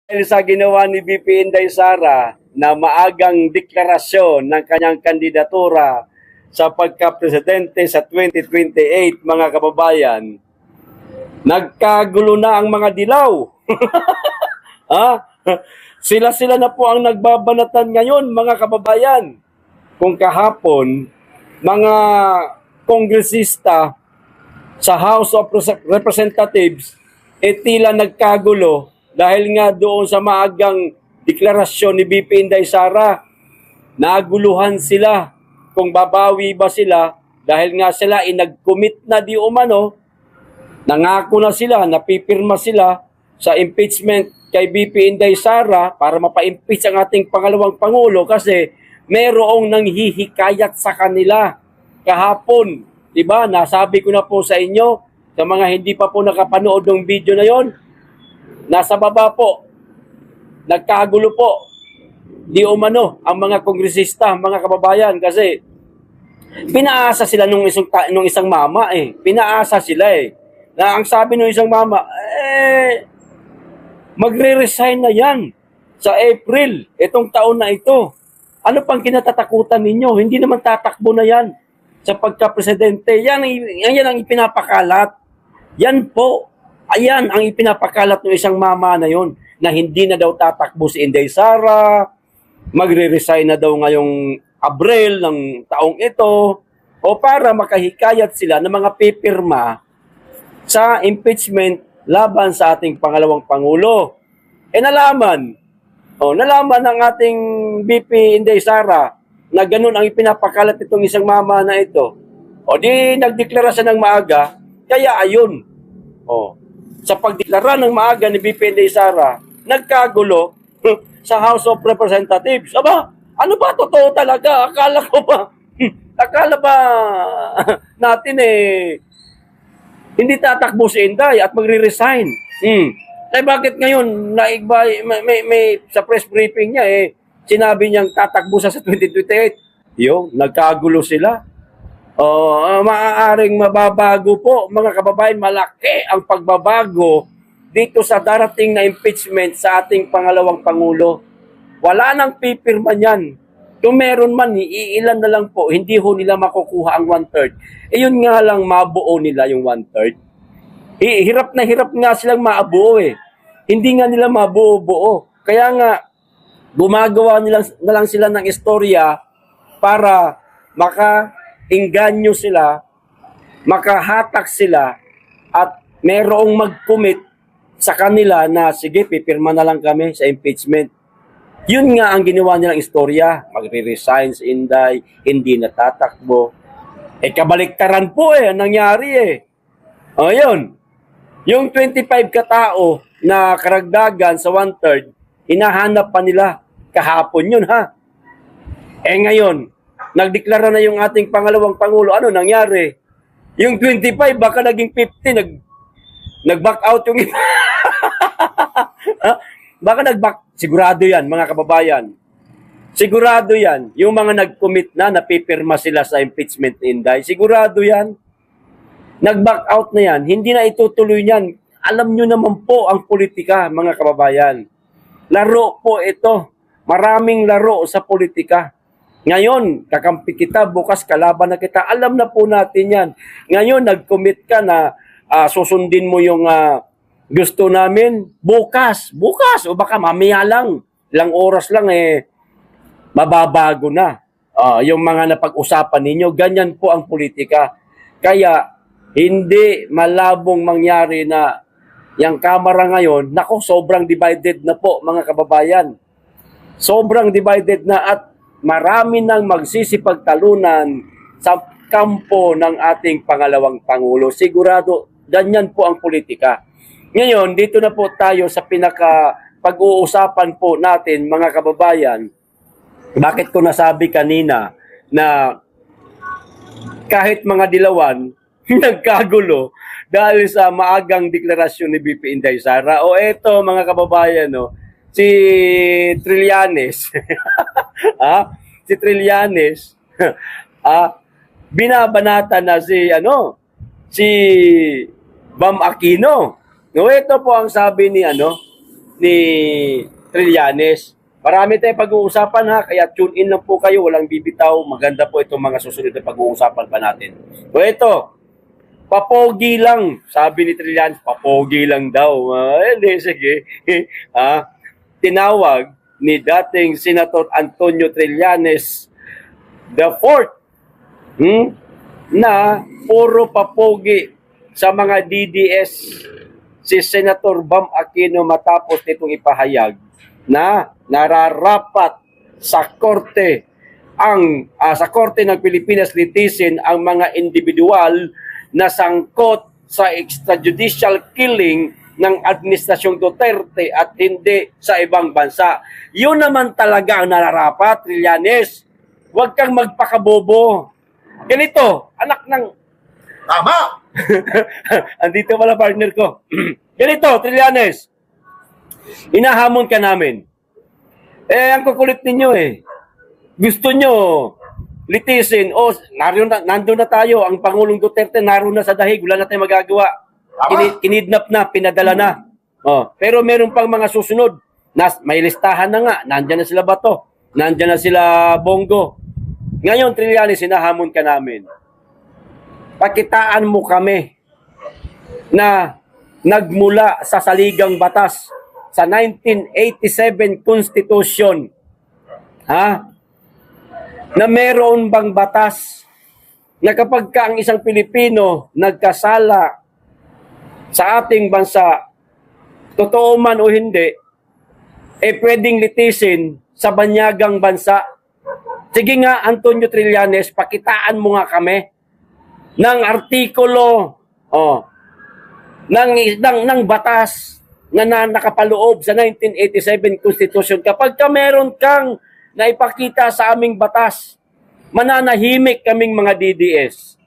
Dahil sa ginawa ni VP Inday Sara na maagang deklarasyon ng kanyang kandidatura sa pagka-presidente sa 2028, mga kababayan, nagkagulo na ang mga dilaw. Sila-sila na po ang nagbabanatan ngayon, mga kababayan. Kung kahapon, mga kongresista sa House of Representatives, tila nagkagulo dahil nga doon sa maagang deklarasyon ni VP Inday Sara. Naguluhan sila kung babawi ba sila dahil nga sila nag-commit na di umano, nangako na sila, napipirma sila sa impeachment kay VP Inday Sara para mapa-impeach ang ating pangalawang Pangulo kasi merong nanghihikayat sa kanila kahapon. Diba? Nasabi ko na po sa inyo, sa mga hindi pa po nakapanood ng video na yon, nasa baba po, nagkagulo po, di umano, ang mga kongresista, mga kababayan, kasi pinaasa sila nung isang mama eh. Pinaasa sila eh. Na ang sabi nung isang mama, magre-resign na yan sa April, itong taon na ito. Ano pang kinatatakutan ninyo? Hindi naman tatakbo na yan sa pagka-presidente. Yan ang ipinapakalat. Yan po. Ayan ang ipinapakalat ng isang mama na yon, na hindi na daw tatakbo si Inday Sara, magre-resign na daw ngayong Abril ng taong ito, o para makahikayat sila ng mga pipirma sa impeachment laban sa ating pangalawang Pangulo. Nalaman ng ating VP Inday Sara na ganun ang ipinapakalat itong isang mama na ito. O di nagdeklara siya ng maaga, kaya ayun. Sa pagdeklara ng maaga ni VP Inday Sara, nagkagulo sa House of Representatives. Aba, ano ba totoo talaga? Akala ba natin hindi tatakbo si Inday at magre-resign? Bakit ngayon may sa press briefing niya sinabi niyang tatakbo sa 2028? Nagkagulo sila. Maaaring mababago po, mga kababayan, malaki ang pagbabago dito sa darating na impeachment sa ating pangalawang Pangulo. Wala nang pipirma niyan. Kung meron man, iilan na lang po, hindi ho nila makukuha ang 1/3. Yun nga lang mabuo nila yung 1/3. Hirap na hirap nga silang maabuo Hindi nga nila mabuo-buo. Kaya nga, gumagawa na lang sila ng istorya para maka-inganyo sila, makahatak sila, at merong mag-commit sa kanila na, sige, pipirma na lang kami sa impeachment. Yun nga ang ginawa nilang istorya. Magre-resign si Inday, hindi natatakbo. Kabaliktaran po ang nangyari Yun. Yung 25 katao na karagdagan sa 1/3, hinahanap pa nila. Kahapon yun ngayon, nagdeklara na yung ating pangalawang Pangulo. Ano nangyari? Yung 25, baka naging 50, nag-back out yung iba. Baka sigurado yan, mga kababayan. Sigurado yan. Yung mga nag-commit na, napipirma sila sa impeachment ni Inday. Sigurado yan. Nag-back out na yan. Hindi na itutuloy yan. Alam nyo naman po ang politika, mga kababayan. Laro po ito. Maraming laro sa politika. Ngayon, kakampi kita, bukas kalaban na kita. Alam na po natin yan. Ngayon, nag-commit ka na susundin mo yung gusto namin. Bukas. O baka mamaya lang. Ilang oras lang mababago na. Yung mga napag-usapan ninyo. Ganyan po ang politika. Kaya, hindi malabong mangyari na yung Kamara ngayon, sobrang divided na po, mga kababayan. Sobrang divided na at marami nang magsisipagtalunan sa kampo ng ating pangalawang Pangulo. Sigurado, ganyan po ang politika. Ngayon, dito na po tayo sa pag-uusapan po natin, mga kababayan. Bakit ko nasabi kanina na kahit mga dilawan, nagkagulo dahil sa maagang deklarasyon ni VP Inday Sara. Eto, mga kababayan, si Trillanes, si Trillanes, binabanata na si Bam Aquino. Ito po ang sabi ni ni Trillanes. Marami tayong pag-uusapan ha, kaya tune in lang po kayo, walang bibitaw. Maganda po itong mga susunod na pag-uusapan pa natin. So ito, papogi lang, sabi ni Trillanes, papogi lang daw. Hindi, sige. Tinawag ni dating Senator Antonio Trillanes the fourth na puro papogi sa mga DDS si Senator Bam Aquino matapos nitong ipahayag na nararapat sa korte sa korte ng Pilipinas litisin ang mga individual na sangkot sa extrajudicial killing ng Administrasyong Duterte at hindi sa ibang bansa. Yun naman talaga ang nararapat, Trillanes. Huwag kang magpakabobo. Ganito, anak ng... Tama! Andito pala partner ko. Ganito, Trillanes. Inahamon ka namin. Ang kukulit ninyo Gusto nyo litisin. Nandun na tayo. Ang Pangulong Duterte naroon na sa dahig. Wala na tayong magagawa. Kinidnap na, pinadala na. Pero meron pang mga susunod. May listahan na nga. Nandyan na sila Bato. Nandyan na sila Bongo. Ngayon, Trillanes, sinahamon ka namin. Pakitaan mo kami na nagmula sa saligang batas sa 1987 Constitution. Na meron bang batas na kapag ka ang isang Pilipino nagkasala sa ating bansa, totoo man o hindi, pwedeng litisin sa banyagang bansa. Sige nga, Antonio Trillanes, pakitaan mo nga kami ng artikulo ng batas na nakapaloob sa 1987 Constitution. Kapag ka meron kang naipakita sa aming batas, mananahimik kaming mga DDS.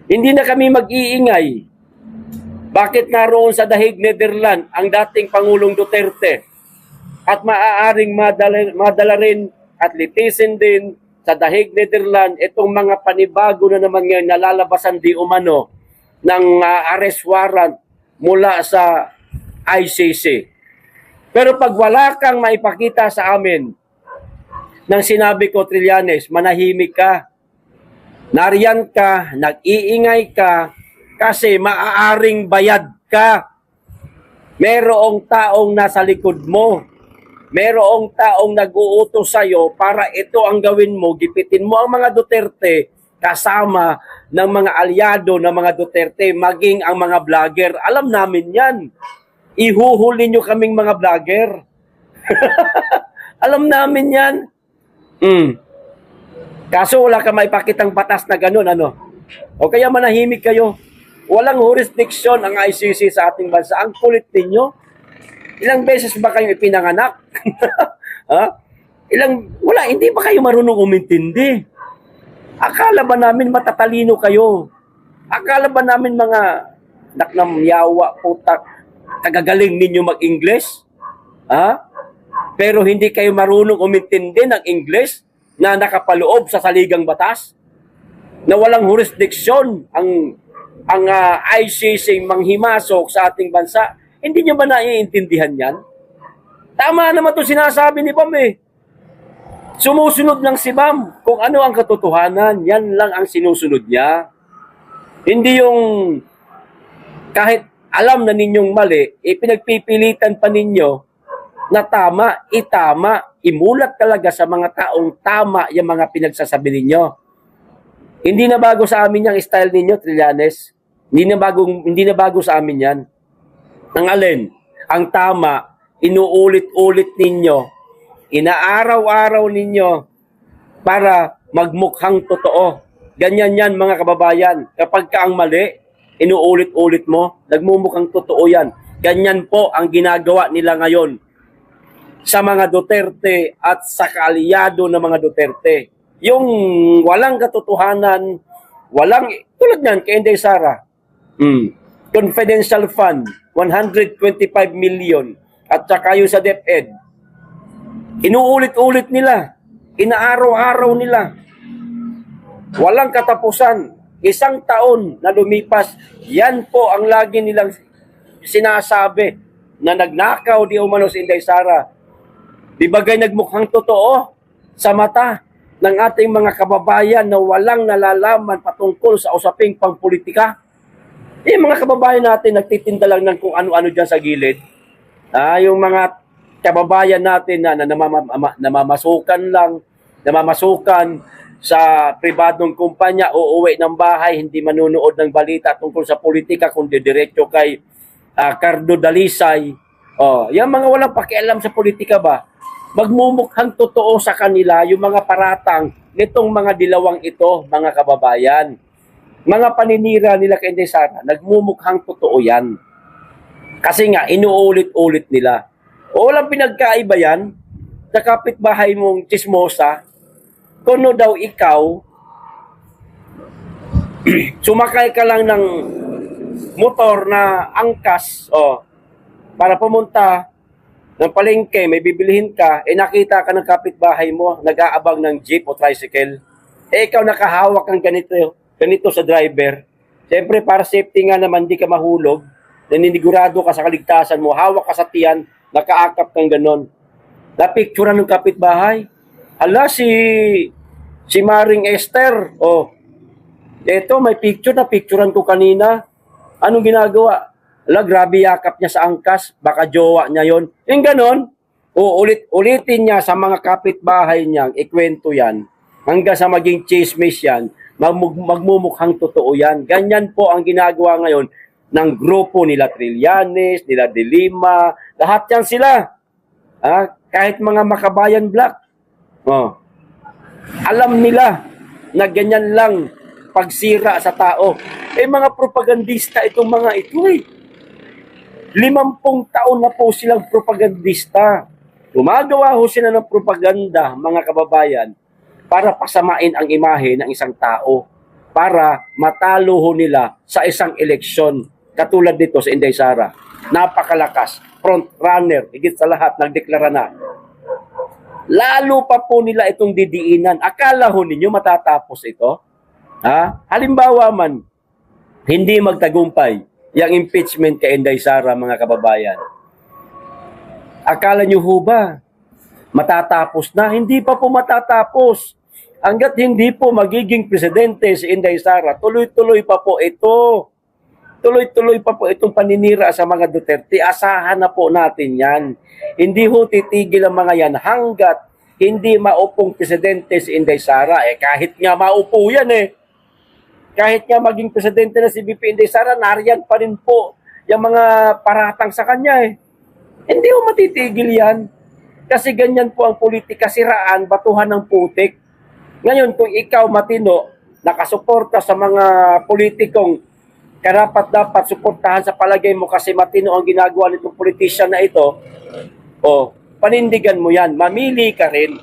Hindi na kami mag-iingay. Bakit naroon sa dahig Netherlands ang dating Pangulong Duterte at maaaring madala rin at litisin din sa dahig Netherlands itong mga panibago na naman ngayon nalalabasan di umano ng arrest warrant mula sa ICC. Pero pag wala kang maipakita sa amin nang sinabi ko, Trillanes, manahimik ka, nariyan ka, nag-iingay ka, kasi maaaring bayad ka. Merong taong nasa likod mo. Merong taong nag-uutos sa'yo para ito ang gawin mo. Gipitin mo ang mga Duterte kasama ng mga alyado ng mga Duterte, maging ang mga vlogger. Alam namin yan. Ihuhuli nyo kaming mga vlogger. Alam namin yan. Kaso wala ka maipakitang batas na ganun, O kaya manahimik kayo. Walang jurisdiction ang ICC sa ating bansa. Ang kulit ninyo. Ilang beses ba kayong ipinanganak? Wala, hindi ba kayo marunong umintindi? Akala ba namin matatalino kayo? Akala ba namin mga naknamyawa, putak, tagagaling ninyo mag-English? Pero hindi kayo marunong umintindi ng English na nakapaloob sa saligang batas? Na walang jurisdiction ang ICC manghimasok sa ating bansa, hindi nyo ba naiintindihan yan? Tama naman ito sinasabi ni Bam Sumusunod lang si Bam. Kung ano ang katotohanan, yan lang ang sinusunod niya. Hindi yung kahit alam na ninyong mali, pinagpipilitan pa ninyo na tama, itama, imulat talaga sa mga taong tama yung mga pinagsasabi ninyo. Hindi na bago sa amin yung style ninyo, Trillanes. Hindi na bago sa amin yan. Ang alin, ang tama, inuulit-ulit ninyo, inaaraw-araw ninyo para magmukhang totoo. Ganyan yan mga kababayan. Kapag ka ang mali, inuulit-ulit mo, nagmumukhang totoo yan. Ganyan po ang ginagawa nila ngayon sa mga Duterte at sa kaalyado ng mga Duterte. Yung walang katotohanan, tulad yan kay Inday Sara, confidential fund, 125 million, at saka yung sa DepEd, inuulit-ulit nila, inaaraw-araw nila, walang katapusan, 1 taon na lumipas, yan po ang lagi nilang sinasabi. na nagnakaw di umano si Inday Sara, di bagay nagmukhang totoo sa mata ng ating mga kababayan na walang nalalaman patungkol sa usaping pangpolitika? Mga kababayan natin nagtitinda lang ng kung ano-ano dyan sa gilid. Yung mga kababayan natin na namamasukan sa pribadong kumpanya, uuwi ng bahay, hindi manunood ng balita tungkol sa politika, kundi diretso kay Cardo Dalisay. Yung mga walang pakialam sa politika ba, magmumukhang totoo sa kanila yung mga paratang nitong mga dilawang ito, mga kababayan. Mga paninira nila kay Inday Sara, nagmumukhang totoo yan. Kasi nga, inuulit-ulit nila. Walang pinagkaiba yan sa kapitbahay mong chismosa. Kung daw ikaw, sumakay ka lang ng motor na angkas, para pumunta ng palengke, may bibilihin ka, nakita ka ng kapitbahay mo, nag-aabang ng jeep o tricycle. Ikaw nakahawak ng ganito sa driver. Siyempre, para safety nga naman, di ka mahulog, naninigurado ka sa kaligtasan mo, hawak ka sa tiyan, nakaakap kang ganon. Napicturean ng kapitbahay. Hala, si Maring Esther, eto, may picture na picturean ko kanina. Anong ginagawa? Hala, grabe yakap niya sa angkas, baka jowa niya yon. Yung ganon, ulitin niya sa mga kapitbahay niya, ikwento yan, hanggang sa maging chismis yan, magmumukhang totoo yan. Ganyan po ang ginagawa ngayon ng grupo nila Trillanes, nila De Lima, lahat yan sila. Kahit mga Makabayan Black. Alam nila na ganyan lang pagsira sa tao. Mga propagandista itong mga ito 50 taon na po silang propagandista. Gumagawa ho sila ng propaganda, mga kababayan, para pasamain ang imahe ng isang tao, para matalo ho nila sa isang eleksyon. Katulad dito sa Inday Sara, napakalakas, front runner, higit sa lahat, nagdeklara na. Lalo pa po nila itong didiinan. Akala ho ninyo matatapos ito? Halimbawa man, hindi magtagumpay yung impeachment kay Inday Sara, mga kababayan. Akala nyo ho ba matatapos na? Hindi pa po matatapos. Hanggat hindi po magiging presidente si Inday Sara, tuloy-tuloy pa po ito. Tuloy-tuloy pa po itong paninira sa mga Duterte. Asahan na po natin yan. Hindi ho titigil ang mga yan hanggat hindi maupong presidente si Inday Sara. Kahit nga maupo yan Kahit nga maging presidente na si BP Inday Sara, nariyan pa rin po yung mga paratang sa kanya Hindi ho matitigil yan. Kasi ganyan po ang politika, siraan, batuhan ng putik. Ngayon, kung ikaw matino, nakasuporta sa mga politikong karapat-dapat suportahan sa palagay mo kasi matino ang ginagawa nitong politician na ito, panindigan mo yan. Mamili ka rin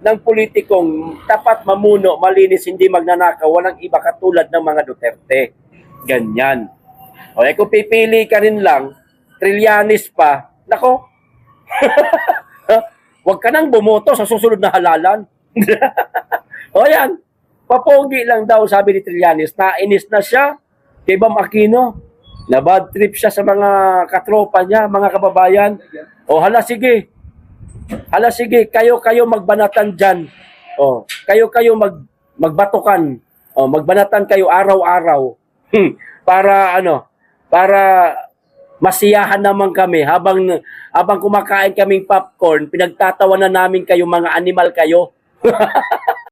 ng politikong tapat, mamuno, malinis, hindi magnanakaw, walang iba katulad ng mga Duterte. Ganyan. Kung pipili ka rin lang, Trillanes pa, nako, huwag ka nang bumoto sa susunod na halalan. Yan, papogi lang daw, sabi ni Trillanes, nainis na siya kay Bam Aquino, na bad trip siya sa mga katropa niya, mga kababayan. Hala sige, kayo magbanatan dyan. Kayo magbatukan. Magbanatan kayo araw-araw. Para masiyahan naman kami habang kumakain kaming popcorn, pinagtatawanan namin kayo, mga animal kayo.